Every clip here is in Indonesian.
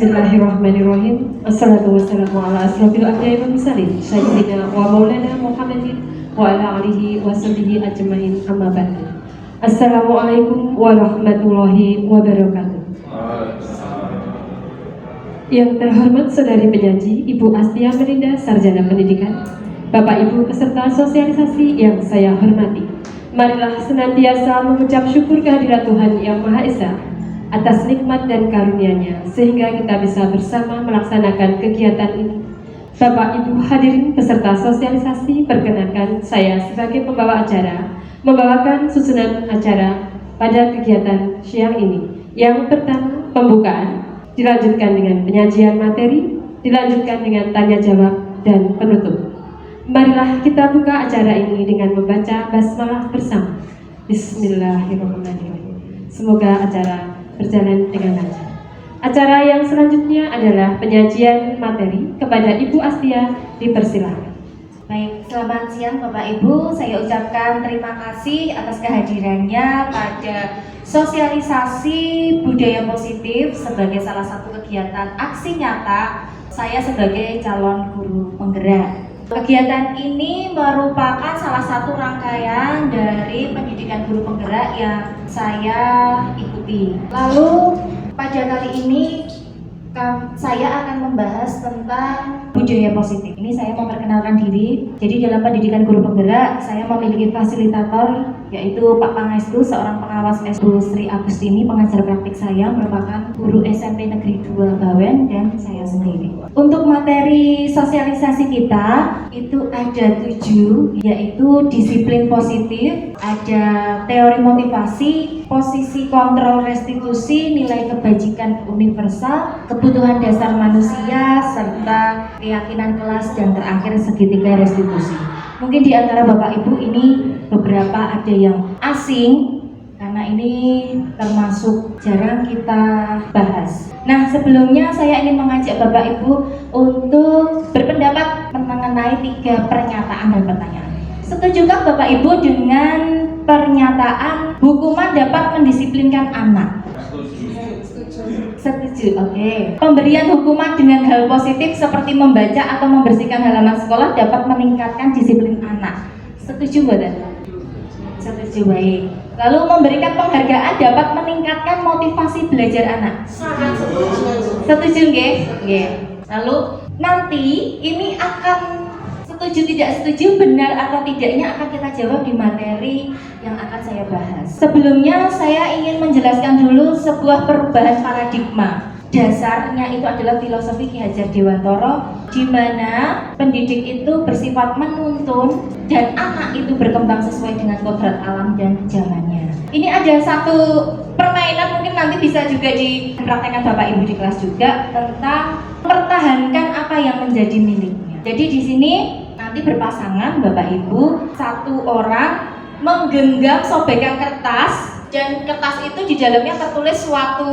Bismillahirrahmanirrahim. Assalatu wassalamu ala asrofil anbiya'i wal mursalin sayyidina wa maulana Muhammadin wa ala alihi wa sahbihi ajmain, amma ba'du. Assalamualaikum warahmatullahi wabarakatuh. Yang terhormat saudari penyaji Ibu Astia Melinda, Sarjana Pendidikan, Bapak Ibu peserta sosialisasi yang saya hormati, marilah senantiasa mengucap syukur kehadirat Tuhan Yang Maha Esa atas nikmat dan karunia-Nya sehingga kita bisa bersama melaksanakan kegiatan ini. Bapak Ibu hadirin peserta sosialisasi, perkenankan saya sebagai pembawa acara membawakan susunan acara pada kegiatan siang ini. Yang pertama, pembukaan, dilanjutkan dengan penyajian materi, dilanjutkan dengan tanya jawab dan penutup. Marilah kita buka acara ini dengan membaca basmalah bersama. Bismillahirrahmanirrahim. Semoga acara berjalan dengan lancar. Acara yang selanjutnya adalah penyajian materi. Kepada Ibu Astia dipersilakan. Baik, selamat siang Bapak Ibu. Saya ucapkan terima kasih atas kehadirannya pada sosialisasi budaya positif sebagai salah satu kegiatan aksi nyata saya sebagai calon guru penggerak. Kegiatan ini merupakan salah satu rangkaian dari pendidikan guru penggerak yang saya ikuti. Lalu pada kali ini saya akan membahas tentang budaya positif. Ini saya memperkenalkan diri. Jadi dalam pendidikan guru penggerak, saya memiliki fasilitator yaitu Pak Pangestu, seorang pengawas SU Sri Agustini, pengajar praktik saya merupakan guru SMP Negeri 2 Bawen dan saya sendiri. Untuk materi sosialisasi kita itu ada 7, yaitu disiplin positif, ada teori motivasi, posisi kontrol restitusi, nilai kebajikan universal, kebutuhan dasar manusia, serta keyakinan kelas, dan terakhir segitiga restitusi. Mungkin di antara Bapak Ibu ini beberapa ada yang asing karena ini termasuk jarang kita bahas. Nah, sebelumnya saya ingin mengajak Bapak Ibu untuk berpendapat mengenai 3 pernyataan dan pertanyaan. Setujukah Bapak Ibu dengan pernyataan hukuman dapat mendisiplinkan anak? Setuju, oke. Pemberian hukuman dengan hal positif seperti membaca atau membersihkan halaman sekolah dapat meningkatkan disiplin anak. Setuju bukan? Setuju, baik. Lalu memberikan penghargaan dapat meningkatkan motivasi belajar anak. Sangat setuju. Setuju, nggih? Nggih. Lalu nanti ini akan setuju tidak setuju, benar atau tidaknya akan kita jawab di materi yang akan saya bahas. Sebelumnya saya ingin menjelaskan dulu sebuah perubahan paradigma. Dasarnya itu adalah filosofi Ki Hajar Dewantara, di mana pendidik itu bersifat menuntun dan anak itu berkembang sesuai dengan kodrat alam dan zamannya. Ini ada satu permainan, mungkin nanti bisa juga dipraktekkan Bapak Ibu di kelas juga, tentang mempertahankan apa yang menjadi miliknya. Jadi di sini nanti berpasangan Bapak Ibu, satu orang menggenggam sobekan kertas dan kertas itu di dalamnya tertulis suatu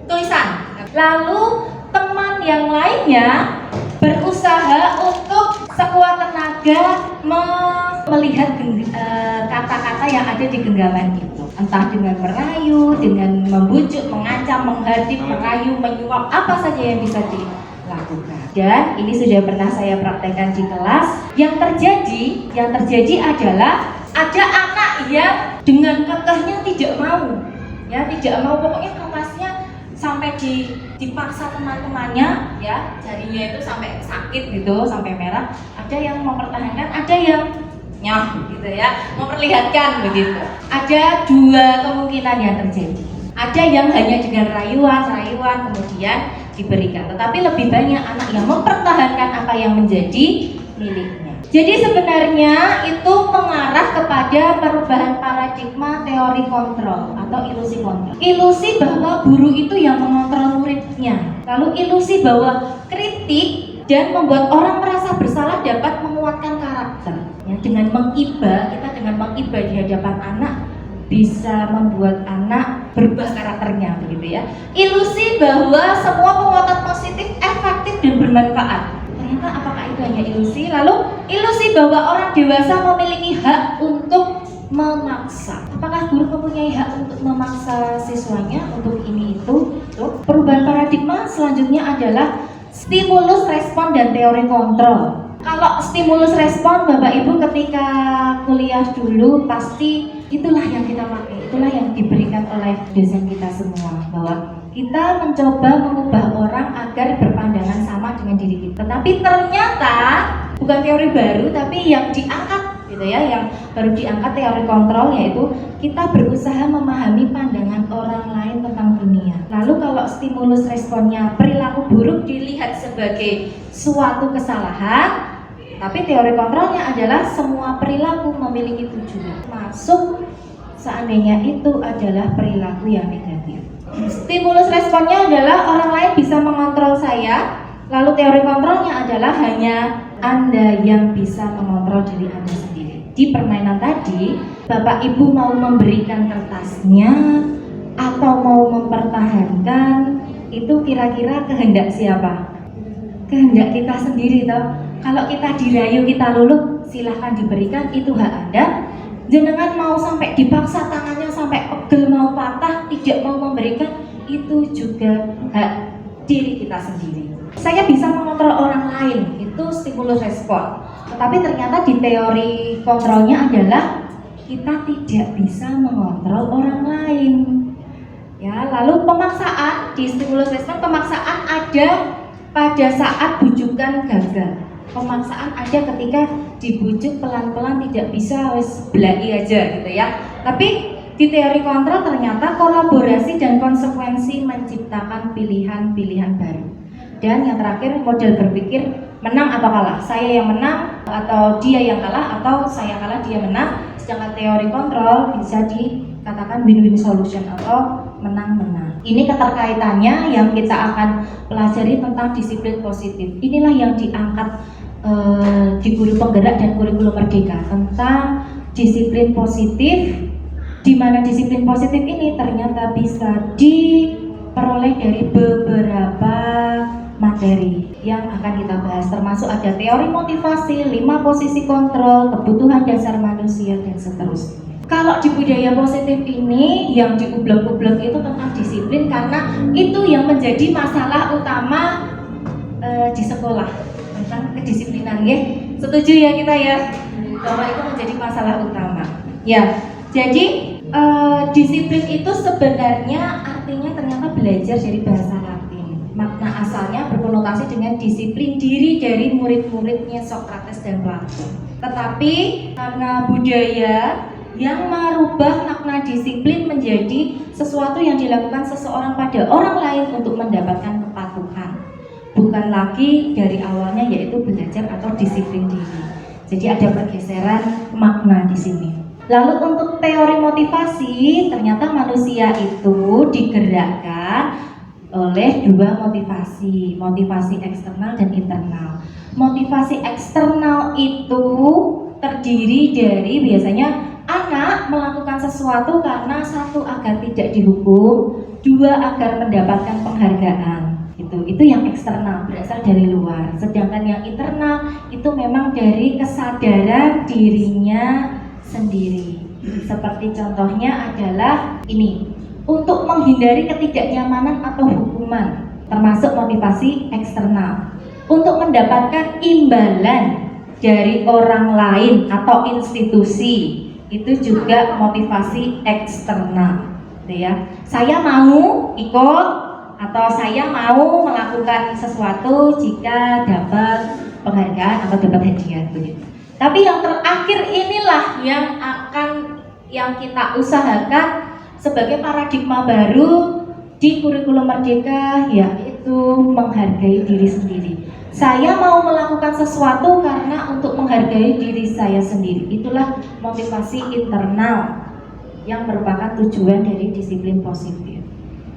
tulisan. Lalu teman yang lainnya berusaha untuk sekuat tenaga melihat kata-kata yang ada di genggaman itu, entah dengan merayu, dengan membujuk, mengancam, menghadap, merayu, menyuap, apa saja yang bisa dilakukan. Dan ini sudah pernah saya praktekkan di kelas. Yang terjadi adalah ada anak yang dengan kekehnya tidak mau, pokoknya kertasnya sampai dipaksa teman-temannya, ya, jarinya itu sampai sakit gitu, sampai merah. Ada yang mempertahankan, ada yang nyah gitu ya, memperlihatkan begitu. Ada 2 kemungkinan yang terjadi. Ada yang hanya dengan rayuan kemudian diberikan, tetapi lebih banyak anak yang mempertahankan apa yang menjadi miliknya. Jadi sebenarnya itu mengarah kepada perubahan paradigma teori kontrol atau ilusi kontrol. Ilusi bahwa guru itu yang mengontrol muridnya. Lalu ilusi bahwa kritik dan membuat orang merasa bersalah dapat menguatkan karakter. Ya, dengan mengiba di hadapan anak bisa membuat anak berubah karakternya, begitu ya. Ilusi bahwa semua penguatan positif efektif dan bermanfaat. Ternyata apakah itu hanya ilusi? Lalu ilusi bahwa orang dewasa memiliki hak untuk memaksa. Apakah guru mempunyai hak untuk memaksa siswanya untuk ini itu? masuk. Perubahan paradigma selanjutnya adalah stimulus respon dan teori kontrol. Kalau stimulus respon, Bapak Ibu ketika kuliah dulu pasti itulah yang kita pakai, itulah yang diberikan oleh dosen kita semua, bahwa kita mencoba mengubah orang agar berpandangan sama dengan diri kita. Tetapi ternyata bukan teori baru, tapi yang diangkat gitu ya, yang baru diangkat teori kontrol, yaitu kita berusaha memahami pandangan orang lain tentang dunia. Lalu kalau stimulus responnya perilaku buruk dilihat sebagai suatu kesalahan, tapi teori kontrolnya adalah semua perilaku memiliki tujuan. Masuk seandainya itu adalah perilaku yang negatif. Stimulus responnya adalah orang lain bisa mengontrol saya, lalu teori kontrolnya adalah hanya Anda yang bisa mengontrol diri Anda sendiri. Di permainan tadi, Bapak Ibu mau memberikan kertasnya atau mau mempertahankan, itu kira-kira kehendak siapa? Kehendak kita sendiri toh. Kalau kita dirayu, kita luluh, silahkan diberikan, itu hak Anda. Jenengan mau sampai dipaksa tangannya sampai pegel, mau patah, tidak mau memberikan, itu juga hak diri kita sendiri. Saya bisa mengontrol orang lain, itu stimulus respon. Tetapi ternyata di teori kontrolnya adalah kita tidak bisa mengontrol orang lain. Ya, lalu pemaksaan di stimulus respon, pemaksaan ada pada saat bujukan gagal. Pemaksaan ada ketika dibujuk pelan-pelan tidak bisa, wes belai aja gitu ya. Tapi di teori kontrol ternyata kolaborasi dan konsekuensi menciptakan pilihan-pilihan baru. Dan yang terakhir, model berpikir menang atau kalah. Saya yang menang atau dia yang kalah, atau saya kalah dia menang. Sedangkan teori kontrol bisa dikatakan win-win solution atau menang-menang. Ini keterkaitannya yang kita akan pelajari tentang disiplin positif. Inilah yang diangkat di guru penggerak dan kurikulum merdeka tentang disiplin positif, di mana disiplin positif ini ternyata bisa diperoleh dari beberapa materi yang akan kita bahas, termasuk ada teori motivasi, 5 posisi kontrol, kebutuhan dasar manusia, dan seterusnya. Kalau di budaya positif ini yang diublek-ublek itu tentang disiplin, karena itu yang menjadi masalah utama di sekolah, tentang kedisiplinan ya. Setuju ya kita ya, bahwa itu menjadi masalah utama. Ya, jadi disiplin itu sebenarnya artinya ternyata belajar dari bahasa Latin. Makna asalnya berkonotasi dengan disiplin diri dari murid-muridnya Socrates dan Plato. Tetapi karena budaya yang merubah makna disiplin menjadi sesuatu yang dilakukan seseorang pada orang lain untuk mendapatkan kepatuhan, bukan lagi dari awalnya yaitu belajar atau disiplin diri. Jadi ada pergeseran makna di sini. Lalu untuk teori motivasi, ternyata manusia itu digerakkan oleh 2 motivasi, motivasi eksternal dan internal. Motivasi eksternal itu terdiri dari biasanya anak melakukan sesuatu karena 1 agar tidak dihukum, 2 agar mendapatkan penghargaan. Itu yang eksternal, berasal dari luar. Sedangkan yang internal itu memang dari kesadaran dirinya sendiri. Seperti contohnya adalah ini, untuk menghindari ketidaknyamanan atau hukuman, termasuk motivasi eksternal. Untuk mendapatkan imbalan dari orang lain atau institusi, itu juga motivasi eksternal, gitu ya. Saya mau ikut atau saya mau melakukan sesuatu jika dapat penghargaan atau dapat hadiah, begitu. Tapi yang terakhir inilah yang kita usahakan sebagai paradigma baru di kurikulum merdeka, yaitu menghargai diri sendiri. Saya mau melakukan sesuatu karena untuk menghargai diri saya sendiri. Itulah motivasi internal yang merupakan tujuan dari disiplin positif.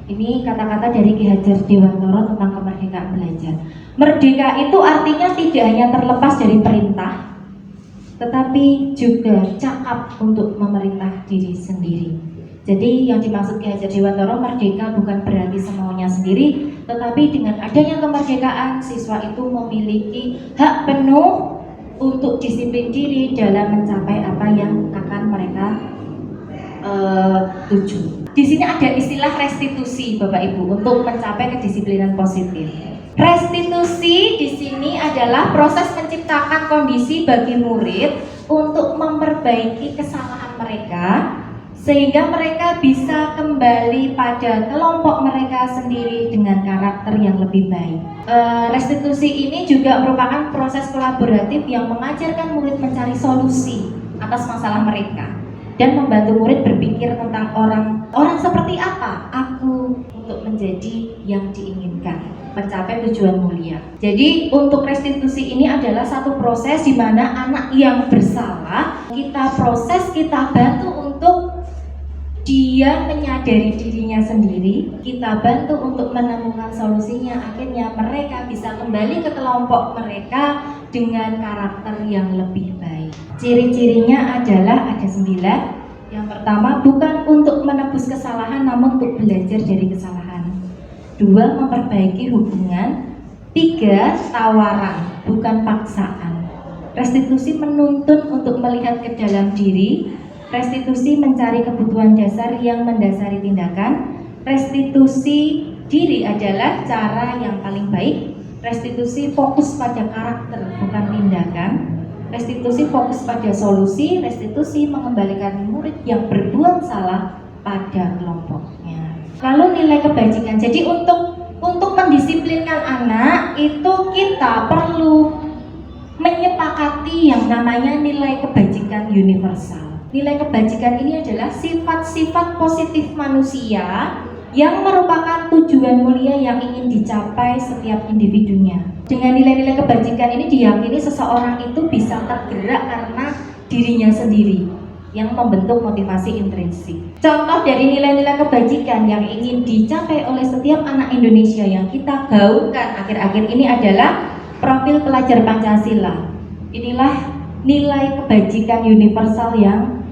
Ini kata-kata dari Ki Hajar Dewantara tentang kemerdekaan belajar. Merdeka itu artinya tidak hanya terlepas dari perintah, tetapi juga cakap untuk memerintah diri sendiri. Jadi yang dimaksud Ki Hajar Dewantara, merdeka bukan berarti semaunya sendiri, tetapi dengan adanya kemerdekaan, siswa itu memiliki hak penuh untuk disiplin diri dalam mencapai apa yang akan mereka 7. Di sini ada istilah restitusi Bapak Ibu untuk mencapai kedisiplinan positif. Restitusi di sini adalah proses menciptakan kondisi bagi murid untuk memperbaiki kesalahan mereka sehingga mereka bisa kembali pada kelompok mereka sendiri dengan karakter yang lebih baik. Restitusi ini juga merupakan proses kolaboratif yang mengajarkan murid mencari solusi atas masalah mereka dan membantu murid berpikir tentang orang seperti apa aku untuk menjadi yang diinginkan, mencapai tujuan mulia. Jadi untuk restitusi ini adalah satu proses di mana anak yang bersalah kita proses, kita bantu untuk dia menyadari dirinya sendiri, kita bantu untuk menemukan solusinya, akhirnya mereka bisa kembali ke kelompok mereka dengan karakter yang lebih baik. Ciri-cirinya adalah ada 9. Yang pertama, bukan untuk menebus kesalahan namun untuk belajar dari kesalahan. 2, memperbaiki hubungan. 3, tawaran, bukan paksaan. Restitusi menuntun untuk melihat ke dalam diri. Restitusi mencari kebutuhan dasar yang mendasari tindakan. Restitusi diri adalah cara yang paling baik. Restitusi fokus pada karakter bukan tindakan. Restitusi fokus pada solusi. Restitusi mengembalikan murid yang berbuat salah pada kelompoknya. Lalu nilai kebajikan. Jadi untuk mendisiplinkan anak itu kita perlu menyepakati yang namanya nilai kebajikan universal. Nilai kebajikan ini adalah sifat-sifat positif manusia yang merupakan tujuan mulia yang ingin dicapai setiap individunya. Dengan nilai-nilai kebajikan ini diyakini seseorang itu bisa tergerak karena dirinya sendiri yang membentuk motivasi intrinsik. Contoh dari nilai-nilai kebajikan yang ingin dicapai oleh setiap anak Indonesia yang kita gaungkan akhir-akhir ini adalah profil pelajar Pancasila. Inilah nilai kebajikan universal yang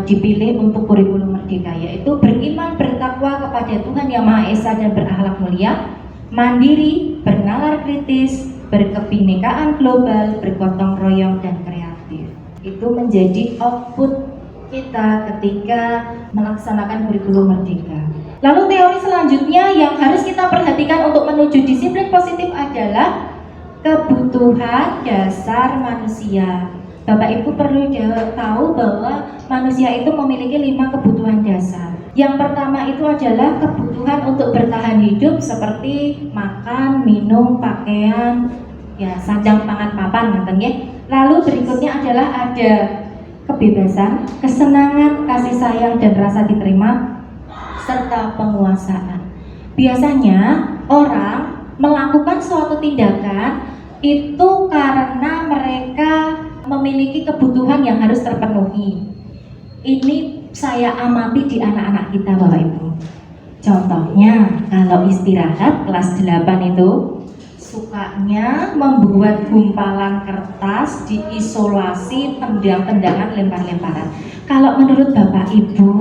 dipilih untuk kurikulum merdeka, yaitu beriman, bertakwa kepada Tuhan Yang Maha Esa dan berakhlak mulia, mandiri, bernalar kritis, berkebinekaan global, bergotong royong dan kreatif. Itu menjadi output kita ketika melaksanakan kurikulum merdeka. Lalu teori selanjutnya yang harus kita perhatikan untuk menuju disiplin positif adalah kebutuhan dasar manusia. Bapak Ibu perlu tahu bahwa manusia itu memiliki 5 kebutuhan dasar. Yang pertama itu adalah kebutuhan untuk bertahan hidup seperti makan, minum, pakaian, ya sandang pangan papan ngoten nggih. Lalu berikutnya adalah ada kebebasan, kesenangan, kasih sayang dan rasa diterima serta penguasaan. Biasanya orang melakukan suatu tindakan itu karena mereka memiliki kebutuhan yang harus terpenuhi. Ini saya amati di anak-anak kita Bapak Ibu. Contohnya kalau istirahat kelas 8 itu sukanya membuat gumpalan kertas, diisolasi, tendang-tendangan, lempar-lemparan. Kalau menurut Bapak Ibu,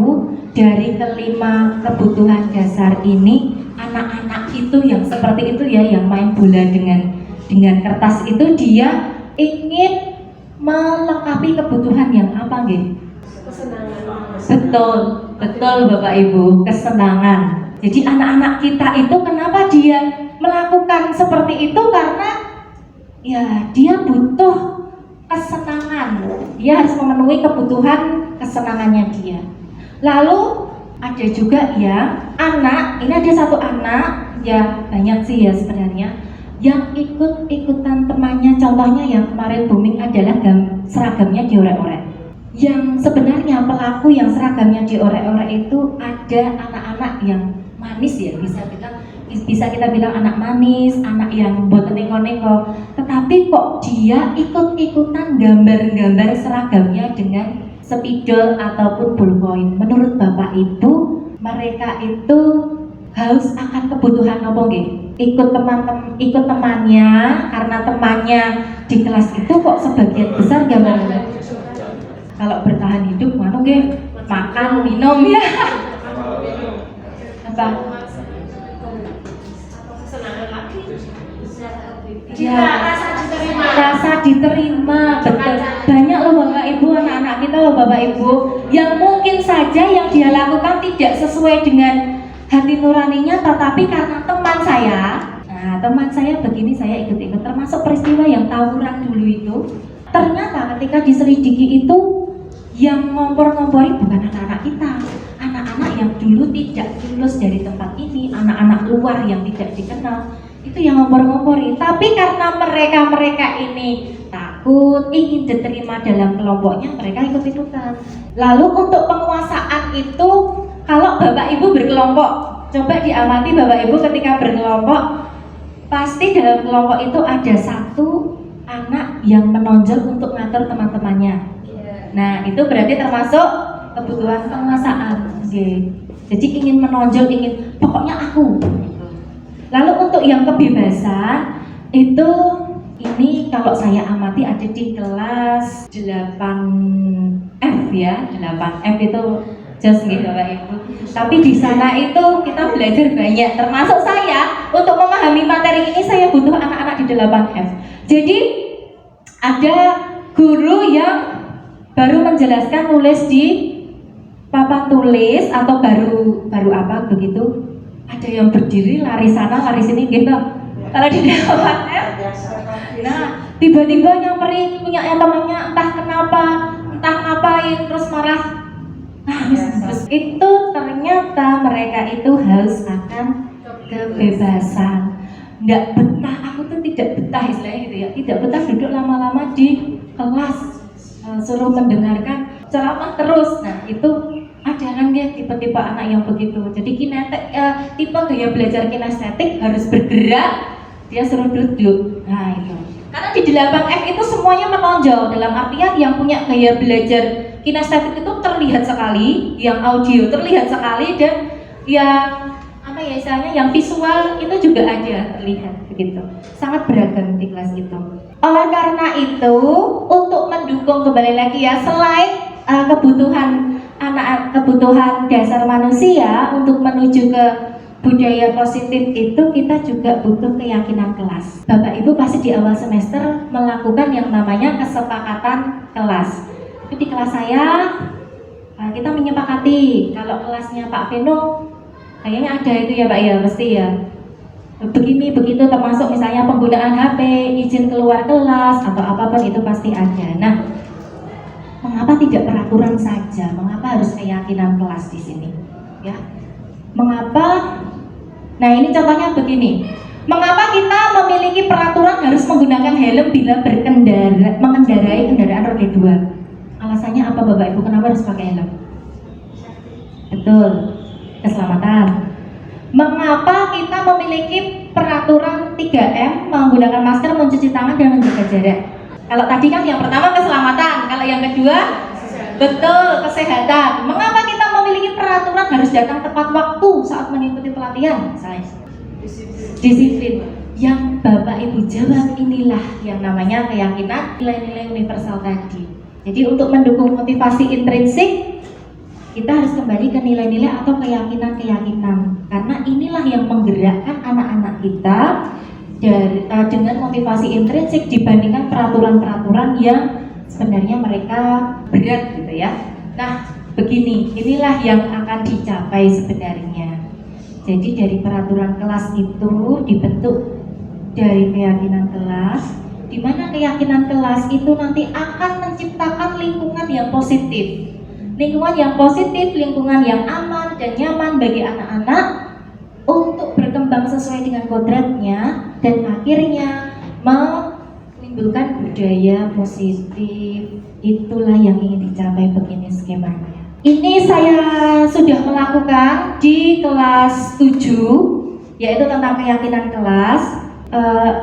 dari kelima kebutuhan dasar ini, anak-anak itu yang seperti itu ya, yang main bola dengan kertas itu, dia ingin melengkapi kebutuhan yang apa nggih? Kesenangan. Betul Bapak Ibu, kesenangan. Jadi anak-anak kita itu kenapa dia melakukan seperti itu? Karena ya dia butuh kesenangan. Dia harus memenuhi kebutuhan kesenangannya dia. Lalu ada juga ya anak, ini ada satu anak, ya banyak sih ya sebenarnya, yang ikut-ikutan temannya. Contohnya yang kemarin booming adalah seragamnya diorek-orek. Yang sebenarnya pelaku yang seragamnya diorek-orek itu ada anak-anak yang manis ya, bisa kita bilang anak manis, anak yang boten neko-neko. Tetapi kok dia ikut-ikutan gambar-gambar seragamnya dengan spidol ataupun ballpoint. Menurut Bapak Ibu, mereka itu haus akan kebutuhan apa nggih? Ikut temannya, karena temannya di kelas itu kok sebagian besar gambar. Kalau bertahan hidup mana nggih? Makan, minum ya. Apa? Ya, rasa merasa diterima. Betul. Banyak loh Bapak Ibu, anak-anak kita loh Bapak Ibu, yang mungkin saja yang dia lakukan tidak sesuai dengan hati nuraninya, tetapi karena teman saya, nah teman saya begini saya ikut-ikut, termasuk peristiwa yang tawuran dulu itu. Ternyata ketika diselidiki itu yang ngompor-ngompori bukan anak-anak kita, anak-anak yang dulu tidak lulus dari tempat ini, anak-anak luar yang tidak dikenal, itu yang ngompor-ngompori. Tapi karena mereka ini takut, ingin diterima dalam kelompoknya, mereka ikut-ikutan. Lalu untuk penguasaan itu, kalau Bapak Ibu berkelompok, coba diamati Bapak Ibu ketika berkelompok, pasti dalam kelompok itu ada satu anak yang menonjol untuk ngatur teman-temannya. Nah itu berarti termasuk kebutuhan penguasaan. Jadi ingin menonjol, ingin pokoknya aku. Lalu untuk yang kebebasan itu, ini kalau saya amati ada di kelas 8F ya, 8F itu just gitu Bapak Ibu. Tapi di sana itu kita belajar banyak, termasuk saya untuk memahami materi ini saya butuh anak-anak di 8F. Jadi ada guru yang baru menjelaskan nulis di papan tulis atau baru apa begitu. Ada yang berdiri lari sana lari sini gitu. Kalau di 8F, nah tiba-tiba nyamperin punya temannya entah kenapa, entah ngapain terus marah. Nah, terus itu ternyata mereka itu haus akan kebebasan. Nggak betah, aku tuh tidak betah istilahnya gitu ya. Tidak betah duduk lama-lama di kelas, suruh mendengarkan ceramah terus. Nah itu ada kan dia tipe-tipe anak yang begitu. Jadi tipe gaya belajar kinestetik harus bergerak, dia suruh duduk. Nah itu. Karena di 8F itu semuanya menonjol, dalam artian yang punya gaya belajar kinestetik itu terlihat sekali, yang audio terlihat sekali, dan yang apa ya istilahnya yang visual itu juga ada terlihat begitu. Sangat beragam di kelas itu. Oleh karena itu, untuk mendukung kembali lagi ya, selain kebutuhan dasar manusia untuk menuju ke budaya positif itu, kita juga butuh keyakinan kelas. Bapak Ibu pasti di awal semester melakukan yang namanya kesepakatan kelas. Itu di kelas saya kita menyepakati kalau kelasnya Pak Veno kayaknya ada itu ya Pak ya, mesti ya begini begitu, termasuk misalnya penggunaan HP, izin keluar kelas atau apapun itu pasti ada. Nah, mengapa tidak peraturan saja? Mengapa harus keyakinan kelas di sini? Ya, mengapa? Nah ini contohnya begini. Mengapa kita memiliki peraturan harus menggunakan helm bila mengendarai kendaraan roda 2? Alasannya apa Bapak Ibu? Kenapa harus pakai helm? Betul, keselamatan. Mengapa kita memiliki peraturan 3M, menggunakan masker, mencuci tangan, dan menjaga jarak? Kalau tadi kan yang pertama keselamatan, kalau yang kedua betul kesehatan. Mengapa kita memiliki peraturan harus datang tepat waktu saat mengikuti pelatihan? Misalnya disiplin. Yang Bapak Ibu jawab inilah yang namanya keyakinan, nilai-nilai universal tadi. Jadi untuk mendukung motivasi intrinsik, kita harus kembali ke nilai-nilai atau keyakinan-keyakinan, karena inilah yang menggerakkan anak-anak kita dengan motivasi intrinsik dibandingkan peraturan-peraturan yang sebenarnya mereka berat gitu ya. Nah begini, inilah yang akan dicapai sebenarnya. Jadi dari peraturan kelas itu dibentuk dari keyakinan kelas, di mana keyakinan kelas itu nanti akan menciptakan lingkungan yang positif. Lingkungan yang positif, lingkungan yang aman dan nyaman bagi anak-anak untuk berkembang sesuai dengan kodratnya, dan akhirnya menimbulkan budaya positif. Itulah yang ingin dicapai begini skemanya. Ini saya sudah melakukan di kelas 7, yaitu tentang keyakinan kelas.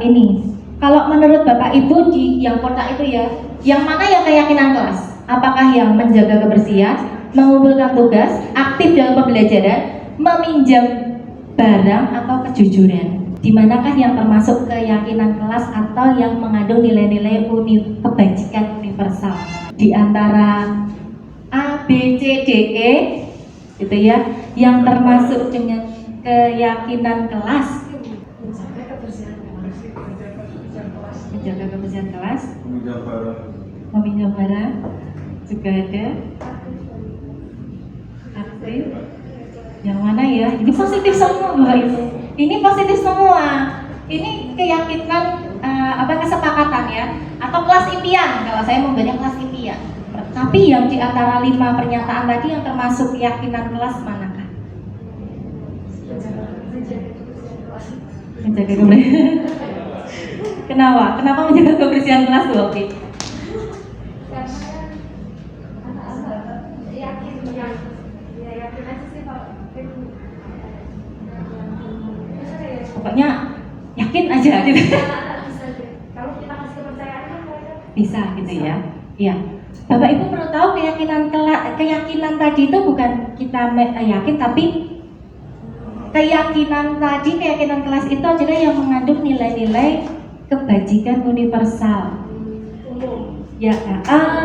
Ini kalau menurut Bapak Ibu di yang kotak itu ya, yang mana yang keyakinan kelas? Apakah yang menjaga kebersihan, mengumpulkan tugas, aktif dalam pembelajaran, meminjam barang, atau kejujuran? Di manakah yang termasuk keyakinan kelas atau yang mengandung nilai-nilai kebajikan universal? Di antara A, B, C, D, E gitu ya, yang termasuk dengan keyakinan kelas. menjaga kebersihan kelas, Meminjam barang. meminjam barang, juga ada aktif. Yang mana ya? Ini positif semua Bapak Ibu. Ini positif semua. Ini keyakinan kesepakatan ya, atau kelas impian kalau saya membahasnya kelas impian. Tapi yang di antara 5 pernyataan tadi yang termasuk keyakinan kelas manakah? Menjaga kebersihan. Kenapa? Kenapa menjaga kebersihan kelas Bu Oki? Pokoknya yakin aja gitu. Kalau kita kasih kepercayaan kan Bisa gitu ya. Iya. Bapak Ibu perlu tahu keyakinan tadi itu bukan kita yakin, tapi keyakinan kelas itu adalah yang mengandung nilai-nilai kebajikan universal. Ya,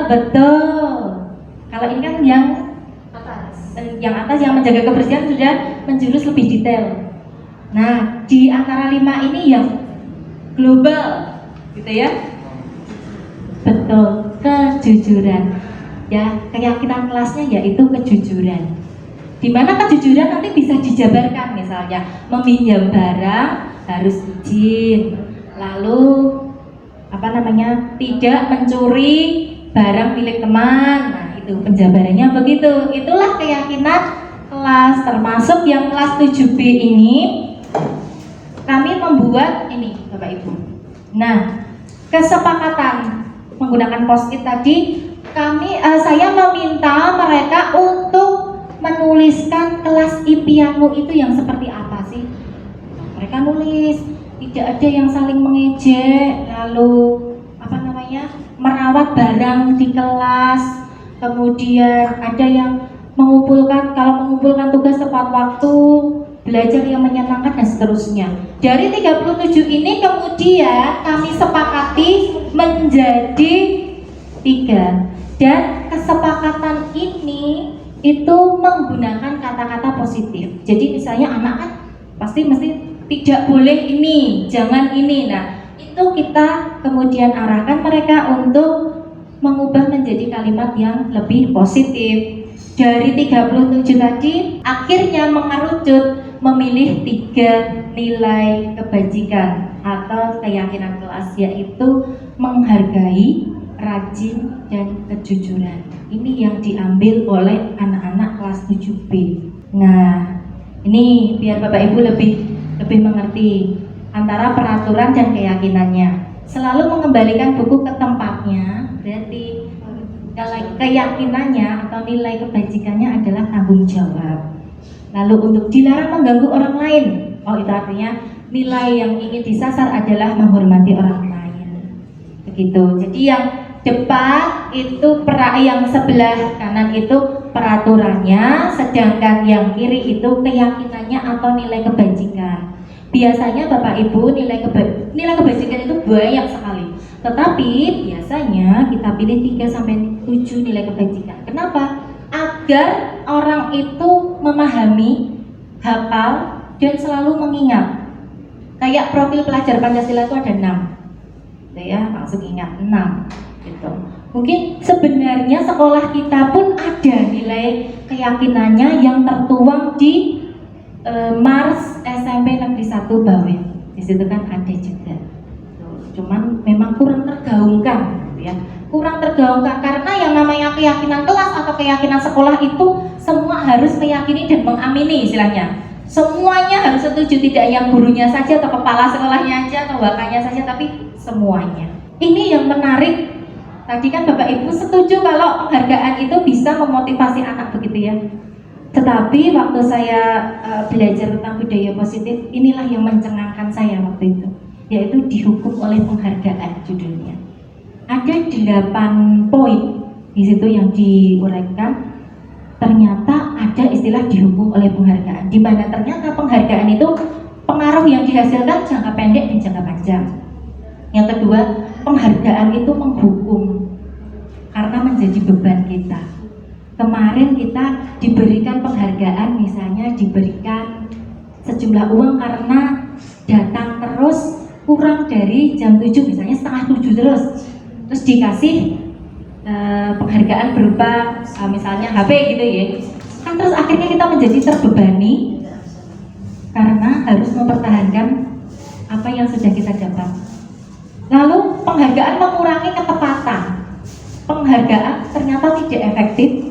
betul. Kalau ini kan yang atas yang menjaga kebersihan sudah menjurus lebih detail. Nah, di antara 5 ini yang global, gitu ya. Betul, kejujuran. Ya, keyakinan kelasnya yaitu kejujuran. Di mana kejujuran nanti bisa dijabarkan, misalnya meminjam barang harus izin, lalu tidak mencuri barang milik teman. Nah, itu penjabarannya begitu. Itulah keyakinan kelas, termasuk yang kelas 7B ini kami membuat ini Bapak Ibu. Nah, kesepakatan menggunakan post-it tadi, saya meminta mereka untuk menuliskan kelas impianmu itu yang seperti apa sih. Mereka nulis, tidak ada yang saling mengejek, lalu merawat barang di kelas, kemudian ada yang mengumpulkan tugas tepat waktu, belajar yang menyenangkan dan seterusnya. Dari 37 ini kemudian kami sepakati menjadi 3, dan kesepakatan ini itu menggunakan kata-kata positif. Jadi misalnya anak kan pasti mesti tidak boleh ini, jangan ini. Nah, itu kita kemudian arahkan mereka untuk mengubah menjadi kalimat yang lebih positif. Dari 37 tadi akhirnya mengerucut memilih 3 nilai kebajikan atau keyakinan kelas, yaitu menghargai, rajin, dan kejujuran. Ini yang diambil oleh anak-anak kelas 7B. Nah, ini biar Bapak Ibu lebih mengerti antara peraturan dan keyakinannya. Selalu mengembalikan buku ke tempatnya, berarti keyakinannya atau nilai kebajikannya adalah tanggung jawab. Lalu untuk dilarang mengganggu orang lain, itu artinya nilai yang ingin disasar adalah menghormati orang lain. Begitu. Jadi yang depan itu yang sebelah kanan itu peraturannya, sedangkan yang kiri itu keyakinannya atau nilai kebajikan. Biasanya Bapak Ibu nilai kebajikan itu banyak sekali, tetapi biasanya kita pilih 3-7 nilai kebajikan. Kenapa? Agar orang itu memahami, hafal, dan selalu mengingat. Kayak profil pelajar Pancasila itu ada 6, ya, langsung ingat 6 gitu. Mungkin sebenarnya sekolah kita pun ada nilai keyakinannya yang tertuang di Mars SMP Negeri 1 Bawen. Di situ kan ada juga. Cuman memang kurang tergaungkan, gitu ya. Kurang tergaungkan karena yang namanya keyakinan kelas atau keyakinan sekolah itu semua harus meyakini dan mengamini istilahnya. Semuanya harus setuju, tidak yang gurunya saja atau kepala sekolahnya aja atau wakanya saja, tapi semuanya. Ini yang menarik. Tadi kan Bapak Ibu setuju kalau penghargaan itu bisa memotivasi anak, begitu ya. Tetapi waktu saya belajar tentang budaya positif, inilah yang mencengangkan saya waktu itu, yaitu dihukum oleh penghargaan judulnya. Ada 8 poin di situ yang diuraikan. Ternyata ada istilah dihukum oleh penghargaan, di mana ternyata penghargaan itu pengaruh yang dihasilkan jangka pendek dan jangka panjang. Yang kedua, penghargaan itu menghukum karena menjadi beban kita. Kemarin kita diberikan penghargaan, misalnya diberikan sejumlah uang karena datang terus kurang dari jam 7, misalnya setengah 7 terus dikasih penghargaan berupa misalnya HP gitu ya, kan terus akhirnya kita menjadi terbebani karena harus mempertahankan apa yang sudah kita dapat. Lalu penghargaan mengurangi ketepatan. Penghargaan ternyata tidak efektif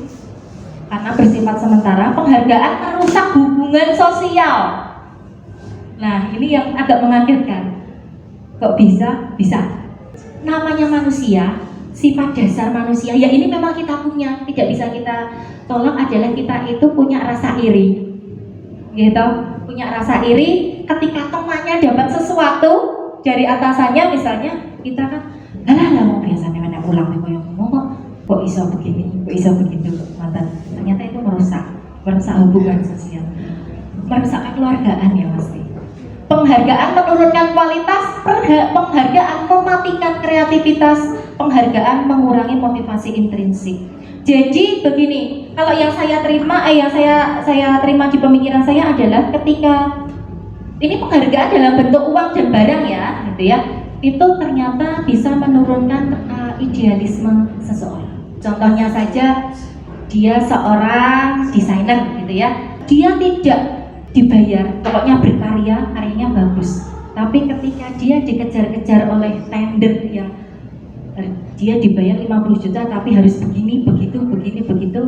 karena bersifat sementara. Penghargaan merusak hubungan sosial. Nah, ini yang agak mengagetkan. Kok bisa? Bisa. Namanya manusia, sifat dasar manusia, ya ini memang kita punya, tidak bisa kita tolak adalah kita itu punya rasa iri. Gitu, punya rasa iri ketika temannya dapat sesuatu dari atasannya, misalnya kita kan alah mau biasanya mana pulang nih kok iso begini, kok iso begitu, mantan. Ternyata itu merusak hubungan sosial, merusak kekeluargaan ya pasti. Penghargaan menurunkan kualitas, penghargaan mematikan kreativitas, penghargaan mengurangi motivasi intrinsik. Jadi begini, kalau yang saya terima, yang saya terima di pemikiran saya adalah ketika ini penghargaan dalam bentuk uang dan barang ya, gitu ya, itu ternyata bisa menurunkan idealisme seseorang. Contohnya saja, dia seorang desainer, gitu ya, dia tidak dibayar, pokoknya berkarya, karyanya bagus. Tapi ketika dia dikejar-kejar oleh tender yang dia dibayar 50 juta tapi harus begini, begitu,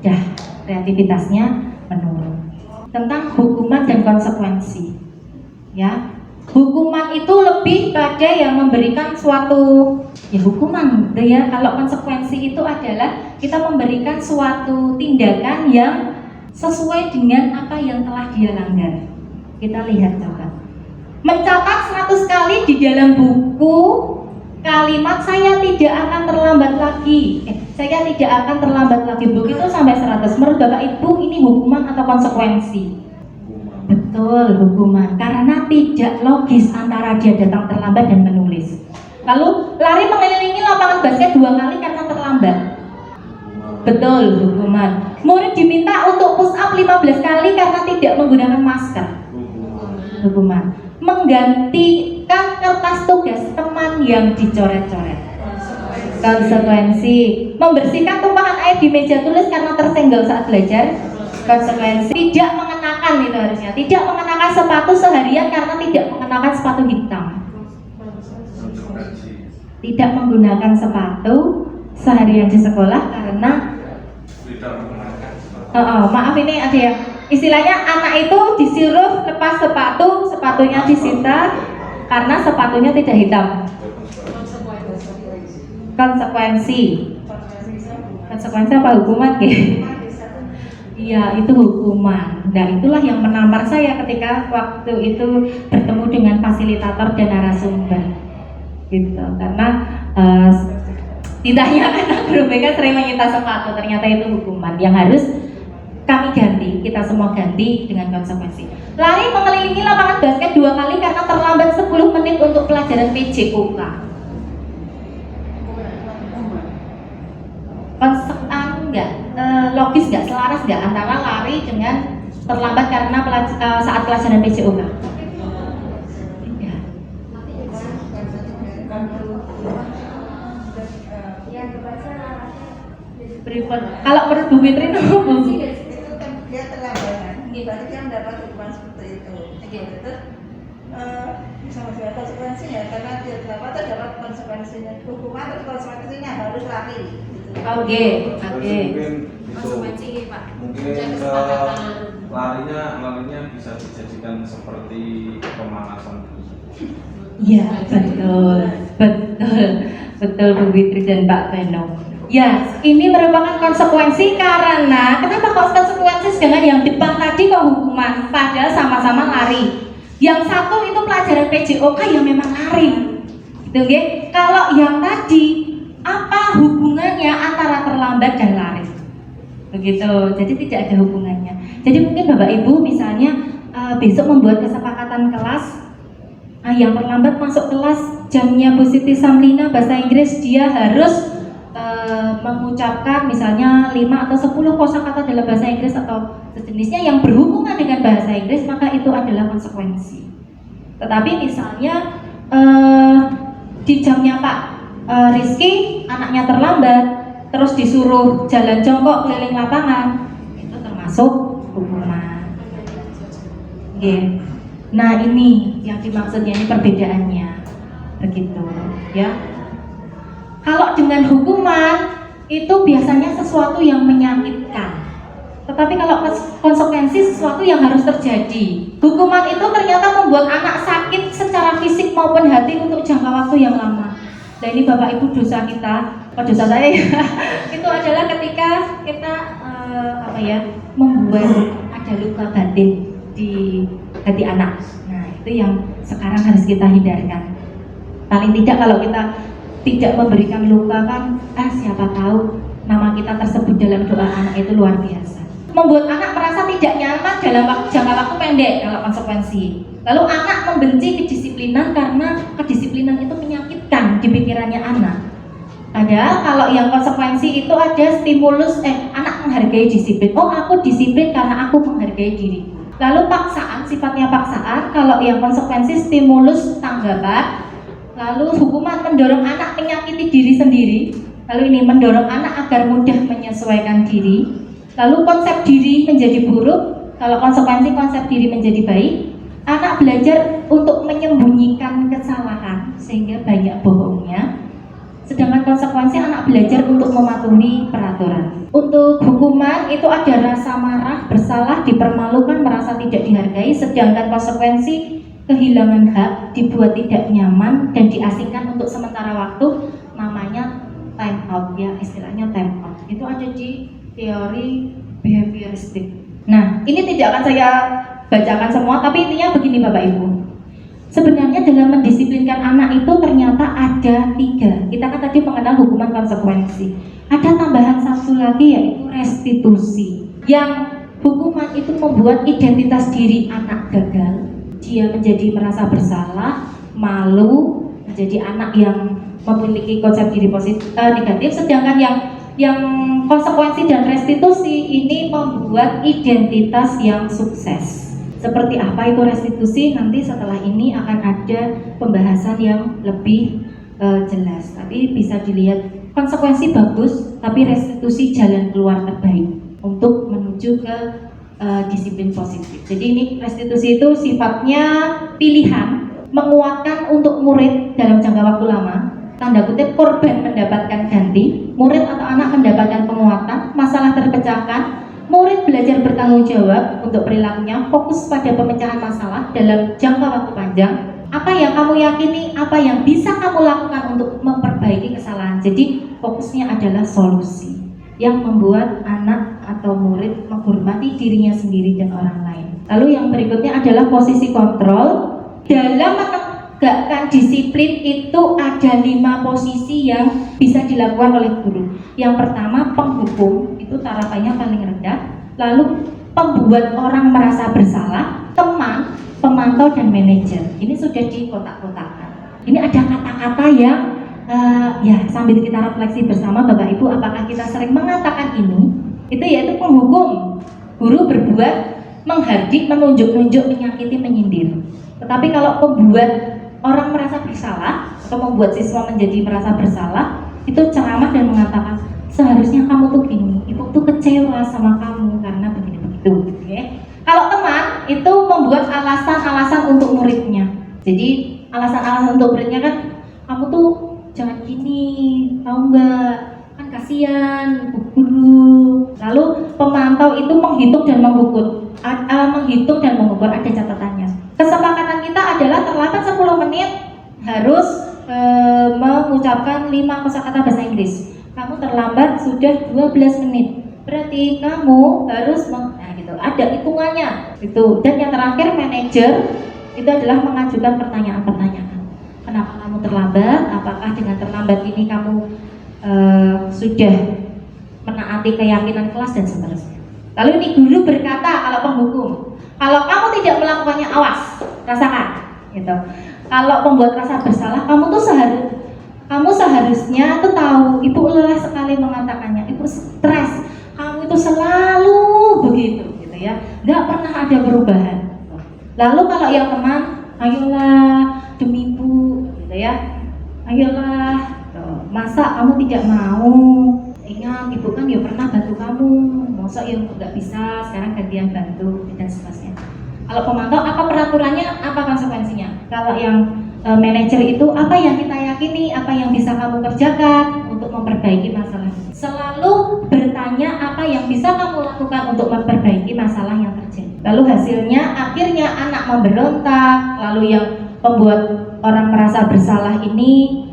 dah kreativitasnya menurun. Tentang hukuman dan konsekuensi, ya, hukuman itu lebih pada yang memberikan suatu ya hukuman, ya. Kalau konsekuensi itu adalah kita memberikan suatu tindakan yang sesuai dengan apa yang telah dia langgar. Kita lihat coba, mencatat 100 kali di dalam buku kalimat saya tidak akan terlambat lagi, saya tidak akan terlambat lagi, begitu sampai 100. Menurut Bapak Ibu ini hukuman atau konsekuensi? Betul, hukuman, karena tidak logis antara dia datang terlambat dan menulis. Lalu lari mengelilingi lapangan basket 2 kali karena terlambat. Betul, hukuman. Murid diminta untuk push up 15 kali karena tidak menggunakan masker. Hukuman. Menggantikan kertas tugas teman yang dicoret-coret. Konsekuensi. Membersihkan tumpahan air di meja tulis karena tersenggol saat belajar. Konsekuensi. Tidak mengenakan, itu harusnya tidak mengenakan sepatu seharian karena tidak mengenakan sepatu hitam. Tidak menggunakan sepatu seharian di sekolah karena maaf, ini ada yang istilahnya anak itu disuruh lepas sepatu, sepatunya disita karena sepatunya tidak hitam. Konsekuensi apa hukuman gitu? Iya, itu hukuman. Nah, itulah yang menampar saya ketika waktu itu bertemu dengan fasilitator dan narasumber, gitu. Karena ditanyakan guru BK sering menyita sepatu, ternyata itu hukuman yang harus kami ganti, kita semua ganti dengan konsekuensi. Lari mengelilingi lapangan basket 2 kali karena terlambat 10 menit untuk pelajaran PJOK. Logis nggak, selaras nggak antara lari dengan terlambat karena saat pelajaran PJOK? Kalau menurut Bu Fitri, dia terlambat, berarti dia mendapat hukuman seperti itu. Terus sama juga konsekuensi ya, karena dia terlambat dapat konsekuensinya, hukuman atau konsekuensinya harus lari. Oke. Konsekuensi Pak. Mungkin larinya bisa dijadikan seperti pemanasan. Iya, betul Bu Fitri dan Pak Beno. Ya, ini merupakan konsekuensi karena kenapa kok konsekuensi dengan yang depan tadi kok hukuman, padahal sama-sama lari. Yang satu itu pelajaran PJOK yang memang lari, gitu nggih. Kalau yang tadi apa hubungannya antara terlambat dan lari? Begitu, jadi tidak ada hubungannya. Jadi mungkin Bapak Ibu misalnya besok membuat kesepakatan kelas, yang terlambat masuk kelas jamnya Bu Siti Samlina bahasa Inggris, dia harus mengucapkan misalnya 5 atau 10 kosakata dalam bahasa Inggris atau sejenisnya yang berhubungan dengan bahasa Inggris, maka itu adalah konsekuensi. Tetapi misalnya di jamnya Pak Rizky anaknya terlambat, terus disuruh jalan jongkok keliling lapangan, itu termasuk hukuman. Oke. Nah ini yang dimaksudnya, ini perbedaannya, begitu ya. Kalau dengan hukuman itu biasanya sesuatu yang menyakitkan, tetapi kalau konsekuensi sesuatu yang harus terjadi. Hukuman itu ternyata membuat anak sakit secara fisik maupun hati untuk jangka waktu yang lama. Nah ini Bapak Ibu, dosa kita, dosa saya ya, itu adalah ketika kita membuat ada luka batin di hati anak. Nah itu yang sekarang harus kita hindarkan. Paling tidak kalau kita tidak memberikan luka kan, siapa tahu nama kita tersebut dalam doa anak itu luar biasa. Membuat anak merasa tidak nyaman dalam jangka waktu pendek kalau konsekuensi. Lalu anak membenci kedisiplinan karena kedisiplinan itu menyakitkan di pikirannya anak. Padahal kalau yang konsekuensi itu ada stimulus, anak menghargai disiplin. Oh aku disiplin karena aku menghargai diri. Lalu paksaan, sifatnya paksaan. Kalau yang konsekuensi stimulus tanggapan. Lalu hukuman mendorong anak menyakiti diri sendiri. Lalu ini mendorong anak agar mudah menyesuaikan diri. Lalu konsep diri menjadi buruk. Kalau konsekuensi konsep diri menjadi baik. Anak belajar untuk menyembunyikan kesalahan sehingga banyak bohongnya. Sedangkan konsekuensi anak belajar untuk mematuhi peraturan. Untuk hukuman itu ada rasa marah, bersalah, dipermalukan, merasa tidak dihargai. Sedangkan konsekuensi kehilangan hak, dibuat tidak nyaman dan diasingkan untuk sementara waktu, namanya time out ya, istilahnya time out. Itu ada di teori behavioristik. Nah ini tidak akan saya bacakan semua, tapi intinya begini Bapak Ibu. Sebenarnya dalam mendisiplinkan anak itu ternyata ada 3. Kita kan tadi mengenal hukuman konsekuensi. Ada tambahan satu lagi yaitu restitusi. Yang hukuman itu membuat identitas diri anak gagal. Dia menjadi merasa bersalah, malu, menjadi anak yang memiliki konsep diri negatif. Sedangkan yang konsekuensi dan restitusi ini membuat identitas yang sukses. Seperti apa itu restitusi? Nanti setelah ini akan ada pembahasan yang lebih jelas. Tapi bisa dilihat konsekuensi bagus, tapi restitusi jalan keluar terbaik untuk menuju ke disiplin positif. Jadi ini restitusi itu sifatnya pilihan, menguatkan untuk murid dalam jangka waktu lama. Tanda kutip korban mendapatkan ganti, murid atau anak mendapatkan penguatan, masalah terpecahkan. Murid belajar bertanggung jawab untuk perilakunya, fokus pada pemecahan masalah dalam jangka waktu panjang. Apa yang kamu yakini, apa yang bisa kamu lakukan untuk memperbaiki kesalahan. Jadi fokusnya adalah solusi yang membuat anak atau murid menghormati dirinya sendiri dan orang lain. Lalu yang berikutnya adalah posisi kontrol. Dalam menegakkan disiplin itu ada 5 posisi yang bisa dilakukan oleh guru. Yang pertama penghukum, itu tarapannya paling rendah. Lalu pembuat orang merasa bersalah, teman, pemantau dan manajer. Ini sudah di kotak-kotakan. Ini ada kata-kata yang ya sambil kita refleksi bersama Bapak Ibu, apakah kita sering mengatakan ini? Itu yaitu penghukum. Guru berbuat menghardik, menunjuk-nunjuk, menyakiti, menyindir. Tetapi kalau pembuat orang merasa bersalah atau membuat siswa menjadi merasa bersalah, itu ceramah dan mengatakan seharusnya kamu tuh gini, ibu tuh kecewa sama kamu karena begini-begitu. Okay? Kalau teman itu membuat alasan-alasan untuk muridnya. Jadi alasan-alasan untuk muridnya kan, kamu tuh jangan gini, tahu nggak? Kan kasihan guru. Lalu pemantau itu menghitung dan mengukur. Menghitung dan mengukur, ada catatannya. Kesepakatan kita adalah terlambat 10 menit harus mengucapkan 5 kosakata bahasa Inggris. Kamu terlambat sudah 12 menit. Berarti kamu harus gitu. Ada hitungannya. Itu. Dan yang terakhir manajer itu adalah mengajukan pertanyaan-pertanyaan. Kenapa kamu terlambat? Apakah dengan terlambat ini kamu sudah menaati keyakinan kelas dan seterusnya. Lalu ini guru berkata kalau penghukum, kalau kamu tidak melakukannya awas, rasakan, gitu. Kalau pembuat rasa bersalah, kamu seharusnya tuh tahu. Ibu lelah sekali mengatakannya, ibu stres, kamu itu selalu begitu, gitu ya. Nggak pernah ada perubahan. Lalu kalau yang teman, ayolah demi ibu gitu ya. Ayolah, masa kamu tidak mau? Ingat ibu kan ya pernah bantu kamu, masa ya nggak bisa sekarang gantian bantu dan seterusnya. Kalau pemantau apa peraturannya, apa konsekuensinya? Kalau yang manajer itu apa yang kita yakini, apa yang bisa kamu kerjakan untuk memperbaiki masalah. Selalu bertanya apa yang bisa kamu lakukan untuk memperbaiki masalah yang terjadi. Lalu hasilnya akhirnya anak memberontak, lalu yang membuat orang merasa bersalah ini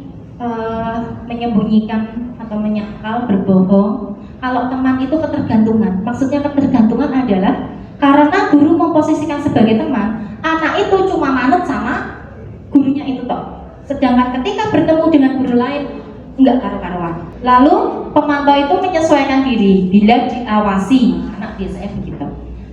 menyembunyikan atau menyangkal, berbohong. Kalau teman itu ketergantungan, maksudnya ketergantungan adalah karena guru memposisikan sebagai teman, anak itu cuma manut sama gurunya itu toh. Sedangkan ketika bertemu dengan guru lain, enggak karu-karuan. Lalu pemantau itu menyesuaikan diri bila diawasi, anak biasanya begitu.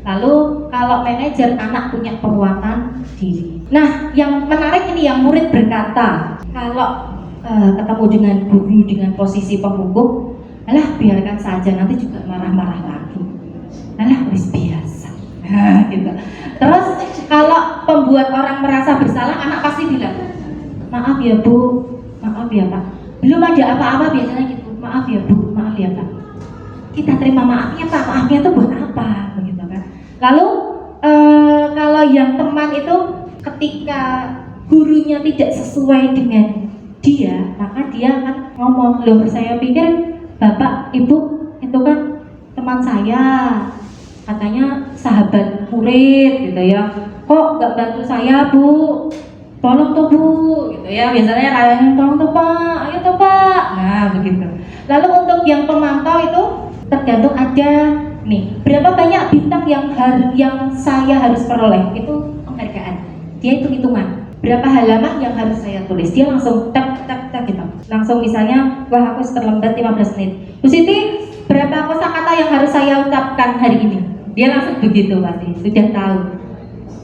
Lalu kalau manajer, anak punya penguatan diri. Nah, yang menarik ini yang murid berkata, kalau ketemu dengan guru dengan posisi penghukum, alah biarkan saja, nanti juga marah-marah lagi. Alah wis biasa. Gitu. Terus kalau pembuat orang merasa bersalah, anak pasti bilang, maaf ya bu, maaf ya pak. Belum ada apa-apa biasanya gitu, maaf ya bu, maaf ya pak. Kita terima maafnya pak, maafnya itu buat apa? Begitu kan. Lalu kalau yang teman itu ketika gurunya tidak sesuai dengan dia, maka dia akan ngomong, loh saya pikir bapak ibu itu kan teman saya, katanya sahabat murid gitu ya, kok nggak bantu saya bu, tolong tuh bu gitu ya, biasanya kalian tolong tuh pak, ayo tuh pak. Nah begitu. Lalu untuk yang pemantau itu tergantung ada nih berapa banyak bintang yang saya harus peroleh, itu penghargaan. Dia hitung-hitungan berapa halaman yang harus saya tulis, dia langsung tak gitu, langsung misalnya wah aku terlambat 15 menit, Bu Siti berapa kosakata yang harus saya ucapkan hari ini, dia langsung begitu pasti sudah tahu.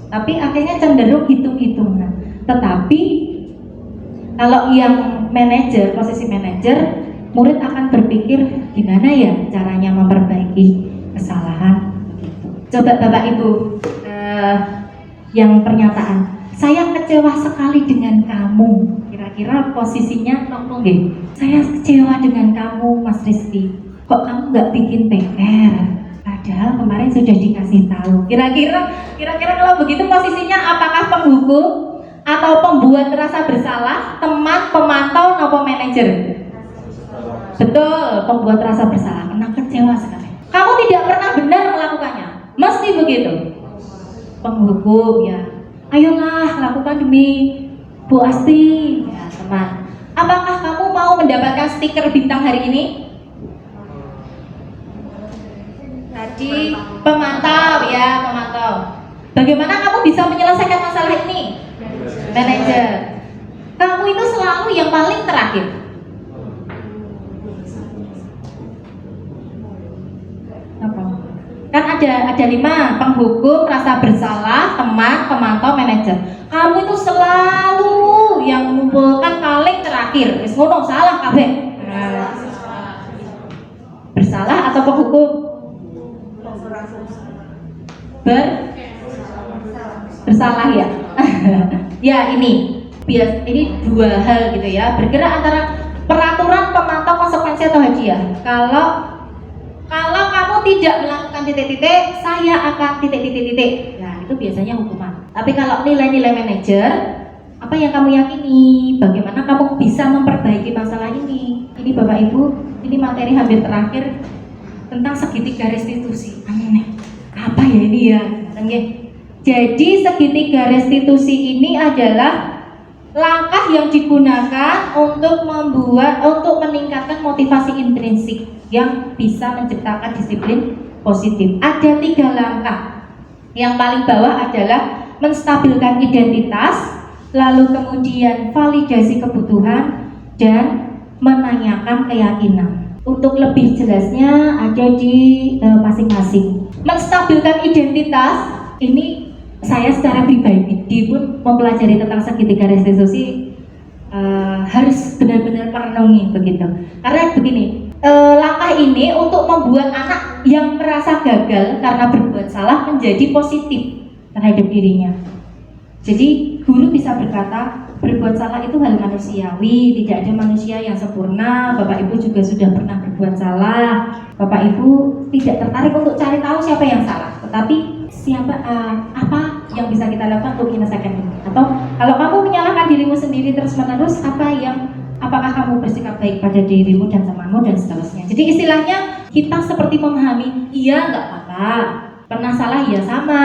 Tapi akhirnya cenderung hitung-hitungan. Tetapi kalau yang manajer, posisi manajer, murid akan berpikir gimana ya caranya memperbaiki kesalahan begitu. Coba Bapak Ibu yang pernyataan, saya kecewa sekali dengan kamu. Kira-kira posisinya ngomong deh. Saya kecewa dengan kamu Mas Rizky. Kok kamu nggak bikin PR? Padahal kemarin sudah dikasih tahu. Kira-kira kalau begitu posisinya apakah penghukum atau pembuat rasa bersalah, teman, pemantau, atau manajer? Betul, pembuat rasa bersalah, karena kecewa sekali. Kamu tidak pernah benar melakukannya, mesti begitu. Penghukum ya, ayolah lakukan demi Bu Asti, ya teman. Apakah kamu mau mendapatkan stiker bintang hari ini? Tadi pemantau ya, pemantau. Bagaimana kamu bisa menyelesaikan masalah ini? Manajer. Kamu itu selalu yang paling terakhir. Apa? Kan ada 5, penghukum, rasa bersalah, teman, pemantau, manajer. Kamu itu selalu yang mengumpulkan paling terakhir. Wis ngono salah kabeh. Bersalah atau penghukum? Bersalah ya. Ya ini dua hal gitu ya, bergerak antara peraturan, pemantau, konsekuensi atau hadiah. Kalau kamu tidak melakukan titik-titik, saya akan titik-titik. Nah itu biasanya hukuman. Tapi kalau nilai-nilai manajer, apa yang kamu yakini, bagaimana kamu bisa memperbaiki masalah ini. Ini Bapak Ibu, ini materi hampir terakhir tentang segitiga restitusi. Aneh, apa ya ini ya? Jadi segitiga restitusi ini adalah langkah yang digunakan untuk meningkatkan motivasi intrinsik yang bisa menciptakan disiplin positif. Ada 3 langkah. Yang paling bawah adalah menstabilkan identitas, lalu kemudian validasi kebutuhan, dan menanyakan keyakinan. Untuk lebih jelasnya ada di masing-masing. Menstabilkan identitas ini saya secara pribadi pun mempelajari tentang segitiga restitusi, harus benar-benar merenungi begitu. Karena begini, langkah ini untuk membuat anak yang merasa gagal karena berbuat salah menjadi positif terhadap dirinya. Jadi guru bisa berkata, berbuat salah itu hal manusiawi, tidak ada manusia yang sempurna. Bapak Ibu juga sudah pernah berbuat salah. Bapak Ibu tidak tertarik untuk cari tahu siapa yang salah, tetapi apa yang bisa kita lakukan untuk menyelesaikan ini. Atau kalau kamu menyalahkan dirimu sendiri terus-menerus, apakah kamu bersikap baik pada dirimu dan temanmu dan seterusnya. Jadi istilahnya kita seperti memahami, iya nggak apa-apa, pernah salah ya sama.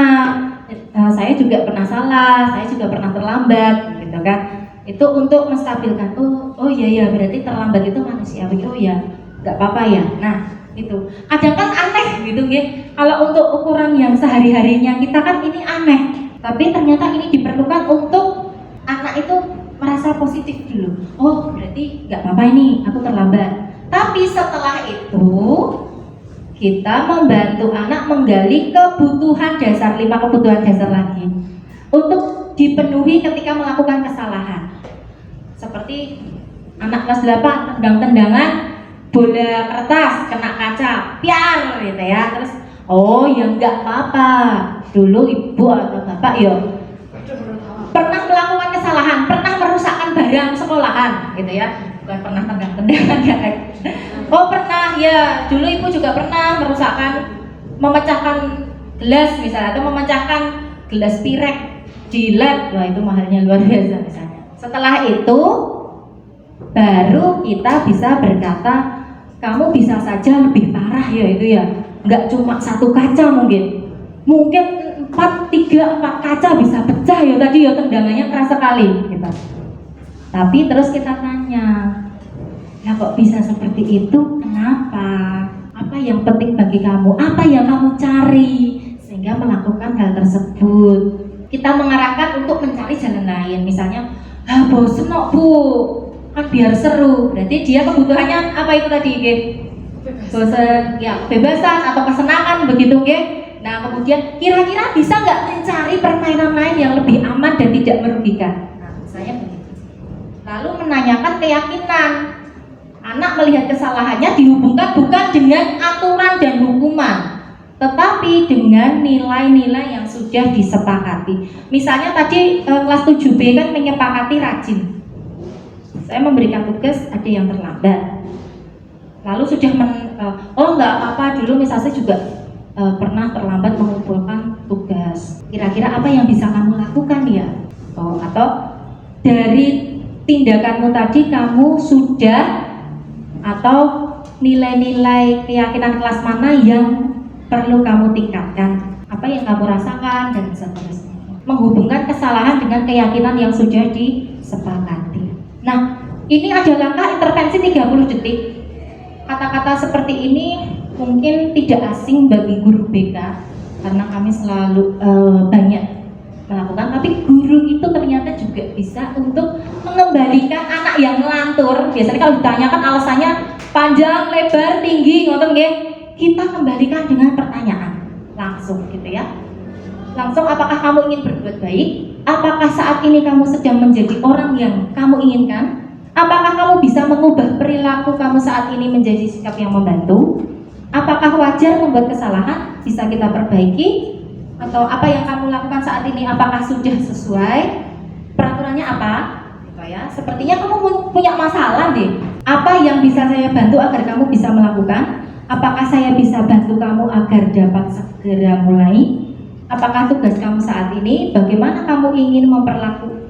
Saya juga pernah salah, saya juga pernah terlambat, gitu kan? Itu untuk menstabilkan. Oh iya berarti terlambat itu manusiawi. Oh ya, nggak apa-apa ya. Nah itu. Kadang kan aneh gitu, ya. Kalau untuk ukuran yang sehari-harinya kita kan ini aneh, tapi ternyata ini diperlukan untuk anak itu merasa positif dulu. Oh berarti nggak apa-apa ini, aku terlambat. Tapi setelah itu kita membantu anak menggali kebutuhan dasar, 5 kebutuhan dasar lagi untuk dipenuhi ketika melakukan kesalahan. Seperti anak kelas 8 tendang-tendangan bola kertas kena kaca, piar gitu ya. Terus oh ya nggak apa-apa. Dulu ibu atau bapak pernah melakukan kesalahan, pernah merusakkan barang sekolahan gitu ya. Bukan pernah tendang-tendangan ya. Oh pernah ya, dulu ibu juga pernah memecahkan gelas misalnya, atau memecahkan gelas pirek di lab. Wah itu mahalnya luar biasa misalnya. Setelah itu baru kita bisa berkata, kamu bisa saja lebih parah ya itu ya, nggak cuma 1 kaca mungkin 4 kaca bisa pecah ya tadi ya, tendangannya keras sekali gitu. Tapi terus kita tanya, ya kok bisa seperti itu, kenapa? Apa yang penting bagi kamu? Apa yang kamu cari sehingga melakukan hal tersebut? Kita mengarahkan untuk mencari jalan lain. Misalnya, bosen kok bu, kan biar seru. Berarti dia kebutuhannya apa itu tadi? Bosen, ya kebebasan atau kesenangan begitu, Nah kemudian kira-kira bisa nggak mencari permainan lain yang lebih aman dan tidak merugikan? Nah misalnya begitu. Lalu menanyakan keyakinan. Anak melihat kesalahannya dihubungkan bukan dengan aturan dan hukuman, tetapi dengan nilai-nilai yang sudah disepakati. Misalnya tadi kelas 7B kan menyepakati rajin. Saya memberikan tugas, ada yang terlambat. Lalu sudah oh nggak apa-apa, dulu misalnya saya juga pernah terlambat mengumpulkan tugas. Kira-kira apa yang bisa kamu lakukan ya? Atau dari tindakanmu tadi kamu sudah, atau nilai-nilai keyakinan kelas mana yang perlu kamu tingkatkan, apa yang kamu rasakan dan seterusnya. Menghubungkan kesalahan dengan keyakinan yang sudah disepakati. Nah, ini ada langkah intervensi 30 detik. Kata-kata seperti ini mungkin tidak asing bagi guru BK karena kami selalu banyak melakukan, tapi guru itu ternyata juga bisa untuk mengembalikan anak yang ngelantur. Biasanya kalau ditanyakan alasannya panjang, lebar, tinggi, ngoten nggih, kita kembalikan dengan pertanyaan langsung gitu ya. Langsung, apakah kamu ingin berbuat baik? Apakah saat ini kamu sedang menjadi orang yang kamu inginkan? Apakah kamu bisa mengubah perilaku kamu saat ini menjadi sikap yang membantu? Apakah wajar membuat kesalahan? Bisa kita perbaiki? Atau apa yang kamu lakukan saat ini, apakah sudah sesuai peraturannya apa? Gitu ya. Sepertinya kamu punya masalah deh. Apa yang bisa saya bantu agar kamu bisa melakukan? Apakah saya bisa bantu kamu agar dapat segera mulai? Apakah tugas kamu saat ini? Bagaimana kamu ingin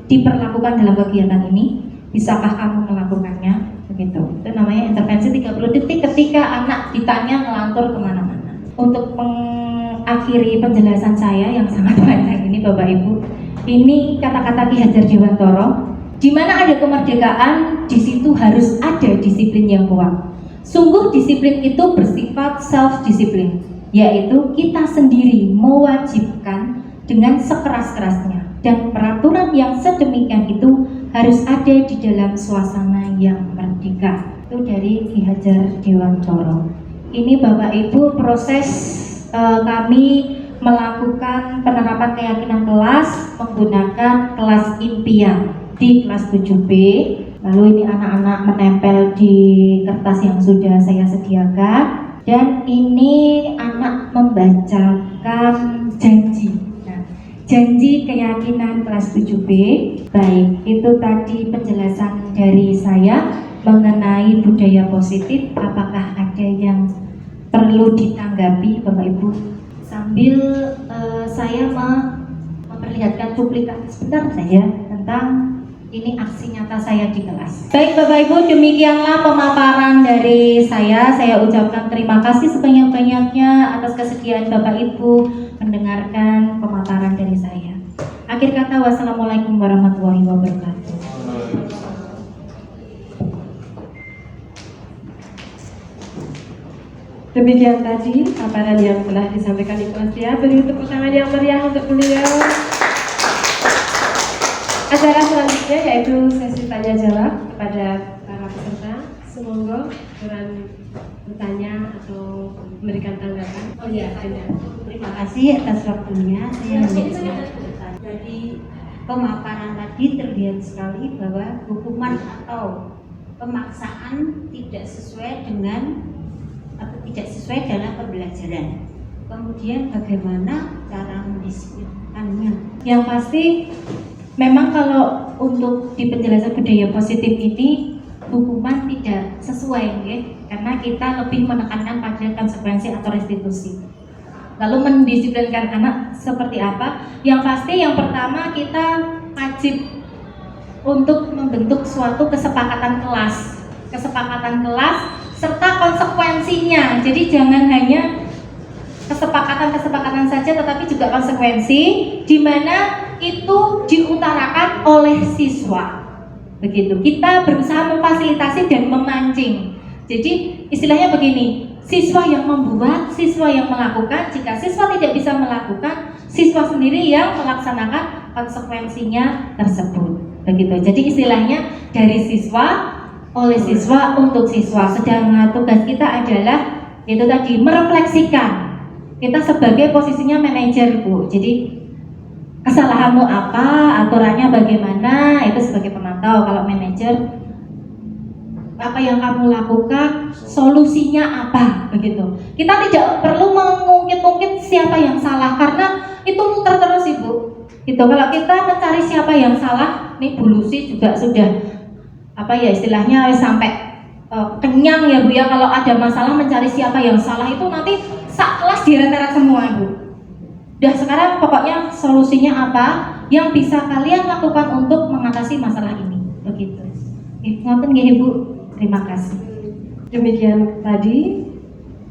diperlakukan dalam kegiatan ini? Bisakah kamu melakukannya? Begitu. Itu namanya intervensi 30 detik ketika anak ditanya ngelantur kemana-mana. Untuk mengakhiri penjelasan saya yang sangat panjang ini Bapak Ibu, ini kata-kata Ki Hajar Dewantara, di mana ada kemerdekaan, di situ harus ada disiplin yang kuat. Sungguh disiplin itu bersifat self-disiplin, yaitu kita sendiri mewajibkan dengan sekeras-kerasnya, dan peraturan yang sedemikian itu harus ada di dalam suasana yang merdeka. Itu dari Ki Hajar Dewantara. Ini Bapak Ibu proses kami melakukan penerapan keyakinan kelas menggunakan kelas impian di kelas 7B. Lalu ini anak-anak menempel di kertas yang sudah saya sediakan, dan ini anak membacakan janji. Nah, Janji keyakinan kelas 7B. Baik, itu tadi penjelasan dari saya mengenai budaya positif. Apakah ada yang perlu ditanggapi Bapak Ibu? Sambil saya memperlihatkan cuplikan sebentar saja tentang ini aksi nyata saya di kelas. Baik Bapak Ibu, demikianlah pemaparan dari saya. Saya ucapkan terima kasih sebanyak-banyaknya atas kesediaan Bapak Ibu mendengarkan pemaparan dari saya. Akhir kata, wassalamualaikum warahmatullahi wabarakatuh. Demikian tadi paparan yang telah disampaikan Ibu Astia. Beri tepuk tangan yang meriah untuk beliau. Acara selanjutnya yaitu sesi tanya jawab kepada para peserta. Semoga dengan bertanya atau memberikan tanggapan. Oh iya, ada. Terima kasih atas waktunya. Saya dari pemaparan tadi terlihat sekali bahwa hukuman atau pemaksaan tidak sesuai dengan atau tidak sesuai dalam pembelajaran. Kemudian bagaimana cara mendisiplinkannya? Yang pasti memang kalau untuk di penjelasan budaya positif ini hukuman tidak sesuai ya, karena kita lebih menekankan pada konsekuensi atau restitusi. Lalu mendisiplinkan anak seperti apa? Yang pasti yang pertama kita wajib untuk membentuk suatu kesepakatan kelas serta konsekuensinya. Jadi jangan hanya kesepakatan saja, tetapi juga konsekuensi di mana itu diutarakan oleh siswa. Begitu. Kita berusaha memfasilitasi dan memancing. Jadi istilahnya begini, siswa yang membuat, siswa yang melakukan. Jika siswa tidak bisa melakukan, siswa sendiri yang melaksanakan konsekuensinya tersebut. Begitu. Jadi istilahnya dari siswa, oleh siswa, untuk siswa. Sedangkan tugas kita adalah itu tadi merefleksikan. Kita sebagai posisinya manajer, Bu. Jadi kesalahanmu apa, aturannya bagaimana, itu sebagai pemantau. Kalau manajer, apa yang kamu lakukan, solusinya apa, begitu. Kita tidak perlu mengungkit-ungkit siapa yang salah, karena itu muter terus Ibu. Gitu. Kalau kita mencari siapa yang salah, nih Bu Lucy juga sudah apa ya istilahnya sampai kenyang ya Bu ya, kalau ada masalah mencari siapa yang salah itu nanti sak kelas direnteret semua Bu. Udah sekarang pokoknya solusinya apa yang bisa kalian lakukan untuk mengatasi masalah ini, begitu. Ngoten nggih Ibu, terima kasih. Demikian tadi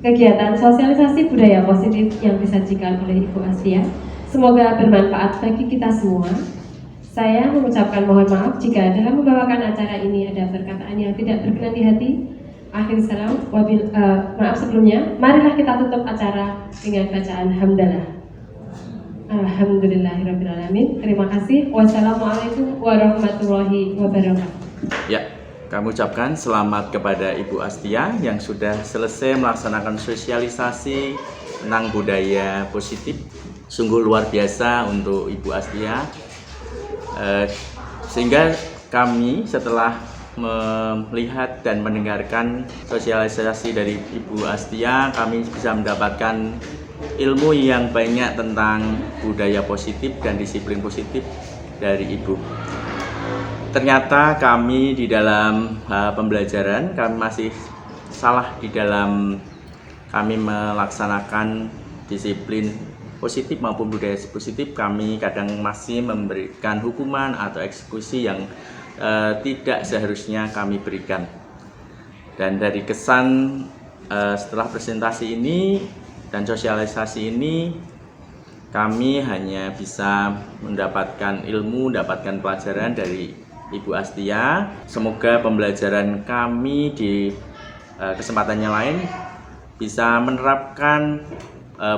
kegiatan sosialisasi budaya positif yang disajikan oleh Ibu Astia. Semoga bermanfaat bagi kita semua. Saya mengucapkan mohon maaf jika dalam membawakan acara ini ada perkataan yang tidak berkenan di hati. Akhir salam, maaf sebelumnya. Marilah kita tutup acara dengan bacaan hamdalah. Alhamdulillahirrabbilalamin. Terima kasih. Wassalamualaikum warahmatullahi wabarakatuh. Ya, kami ucapkan selamat kepada Ibu Astia yang sudah selesai melaksanakan sosialisasi tentang budaya positif. Sungguh luar biasa untuk Ibu Astia. Sehingga kami setelah melihat dan mendengarkan sosialisasi dari Ibu Astia, kami bisa mendapatkan ilmu yang banyak tentang budaya positif dan disiplin positif dari Ibu. Ternyata kami di dalam pembelajaran kami masih salah di dalam kami melaksanakan disiplin positif maupun budaya positif. Kami kadang masih memberikan hukuman atau eksekusi yang tidak seharusnya kami berikan. Dan dari kesan setelah presentasi ini dan sosialisasi ini, kami hanya bisa mendapatkan ilmu, mendapatkan pelajaran dari Ibu Astia. Semoga pembelajaran kami di kesempatannya lain bisa menerapkan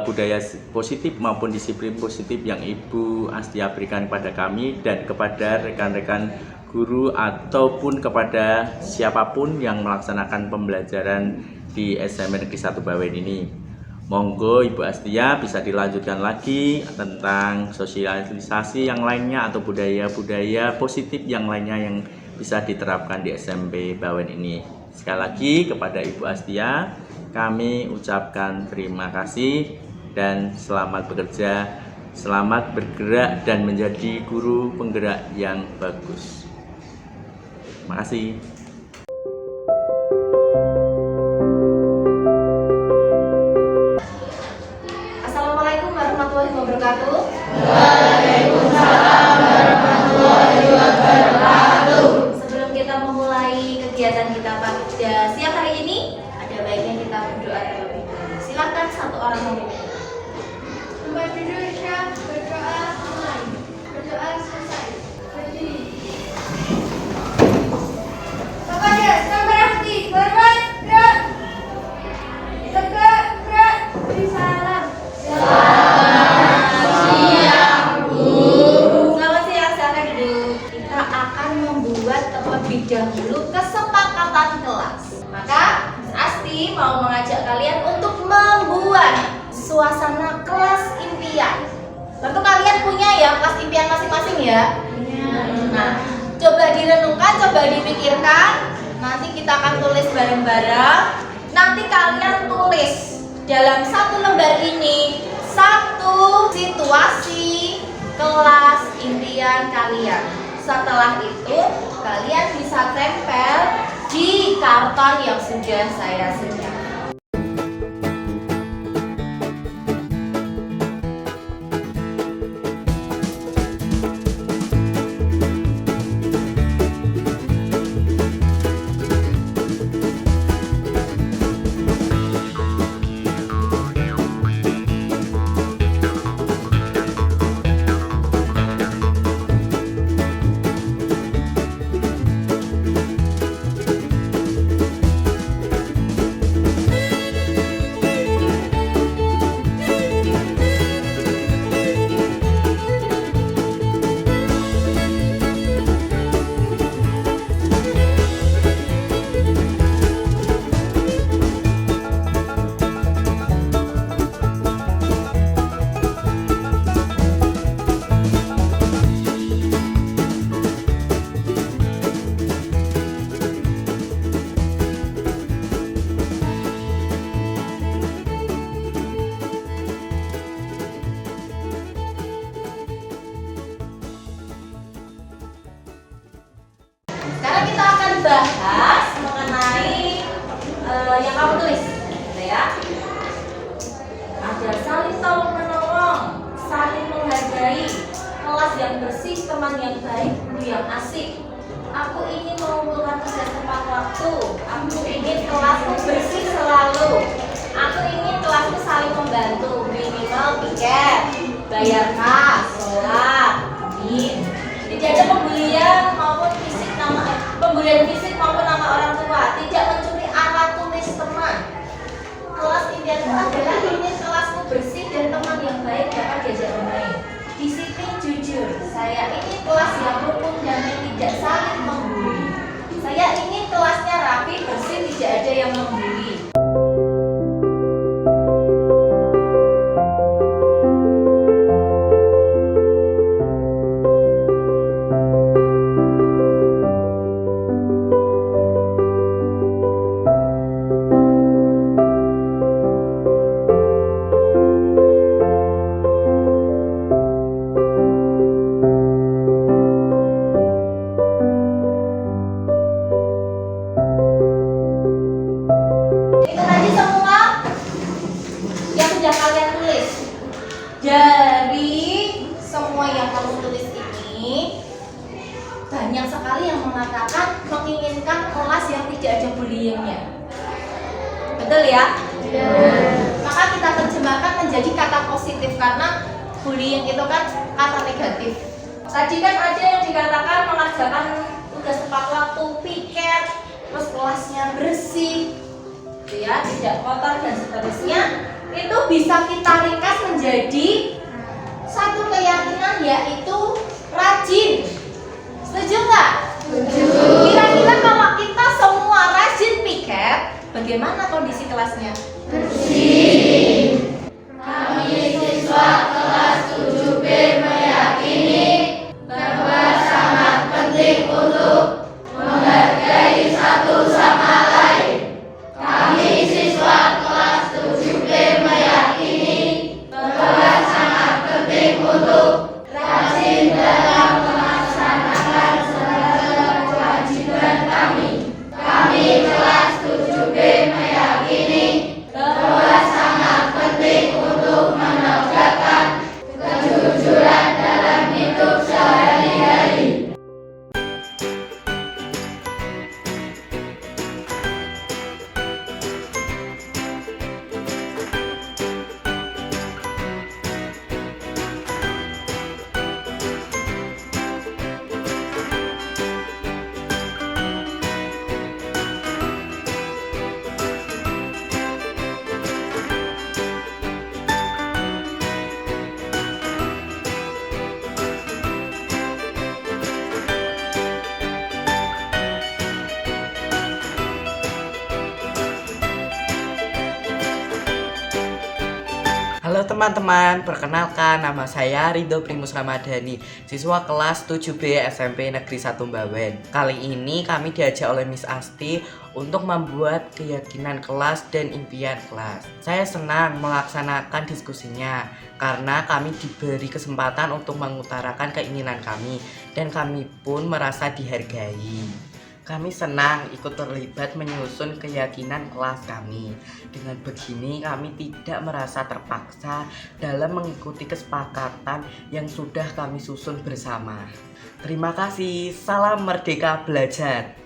budaya positif maupun disiplin positif yang Ibu Astia berikan kepada kami dan kepada rekan-rekan guru ataupun kepada siapapun yang melaksanakan pembelajaran di SMA Negeri 1 Bawen ini. Monggo Ibu Astia bisa dilanjutkan lagi tentang sosialisasi yang lainnya atau budaya-budaya positif yang lainnya yang bisa diterapkan di SMP Bawen ini. Sekali lagi kepada Ibu Astia kami ucapkan terima kasih dan selamat bekerja selamat bergerak dan menjadi guru penggerak yang bagus. Terima kasih. Assalamualaikum warahmatullahi wabarakatuh. Sebelum kita memulai kegiatan kita pada siang hari ini, ada baiknya kita berdoa terlebih dahulu. Silakan satu orang memimpin. Tempat duduk Syah, berdoa mulai. Berdoa selesai. Berdiri. Kepada Sang Berarti, berbuat gerak. Tegak gerak. Beri salam. Selamat siang, silakan duduk. Kita akan membuat terlebih dahulu kesepakatan kelas. Maka Miss Asti mau mengajak kalian untuk membuat suasana kelas impian. Tentu kalian punya ya kelas impian masing-masing ya. Nah, coba direnungkan, coba dipikirkan. Nanti kita akan tulis bareng-bareng. Nanti kalian tulis dalam satu lembar ini satu situasi kelas impian kalian. Setelah itu kalian bisa tempel di karton yang sudah saya sediakan. Sekarang kita akan bahas mengenai yang kamu tulis, gitu ya. Ada saling tolong menolong, saling menghargai, kelas yang bersih, teman yang baik, guru yang asik. Aku ingin mengumpulkan tugas tepat waktu. Aku ingin kelasku bersih selalu. Aku ingin kelasku saling membantu, minimal piket, bayar kas, sholat, amin. Tidak ada pembulian maupun pembulian fisik maupun nama orang tua. Tidak mencuri alat tulis teman. Kelas impianku adalah ingin kelasku bersih dan teman yang baik dapat diajak bermain. Disiplin jujur. Saya ingin kelas yang rukun dan tidak saling membuli. Saya ingin kelasnya rapi, bersih, tidak ada yang membuli. Itu tadi semua yang sudah kalian tulis. Dari semua yang kamu tulis ini, banyak sekali yang mengatakan menginginkan kelas yang tidak ada bullyingnya. Betul ya? Maka kita terjemahkan menjadi kata positif, karena bullying itu kan kata negatif. Tadi kan ada yang dikatakan mengerjakan tugas tepat waktu, piket, terus kelasnya bersih, ya, tidak kotor dan seterusnya. Itu bisa kita ringkas menjadi satu keyakinan, yaitu rajin. Setuju nggak? Setuju. Kira-kira kalau kita semua rajin piket, bagaimana kondisi kelasnya? Bersih. Kami siswa kelas 7B meyakini bahwa sangat penting untuk menghargai satu sama lain. Kami siswa kelas 7B meyakini bahwa sangat penting teman-teman, perkenalkan nama saya Ridho Primus Ramadhani, siswa kelas 7B SMP Negeri 1 Bawen. Kali ini kami diajak oleh Miss Asti untuk membuat keyakinan kelas dan impian kelas. Saya senang melaksanakan diskusinya karena kami diberi kesempatan untuk mengutarakan keinginan kami dan kami pun merasa dihargai. Kami senang ikut terlibat menyusun keyakinan kelas kami. Dengan begini kami tidak merasa terpaksa dalam mengikuti kesepakatan yang sudah kami susun bersama. Terima kasih, salam merdeka belajar.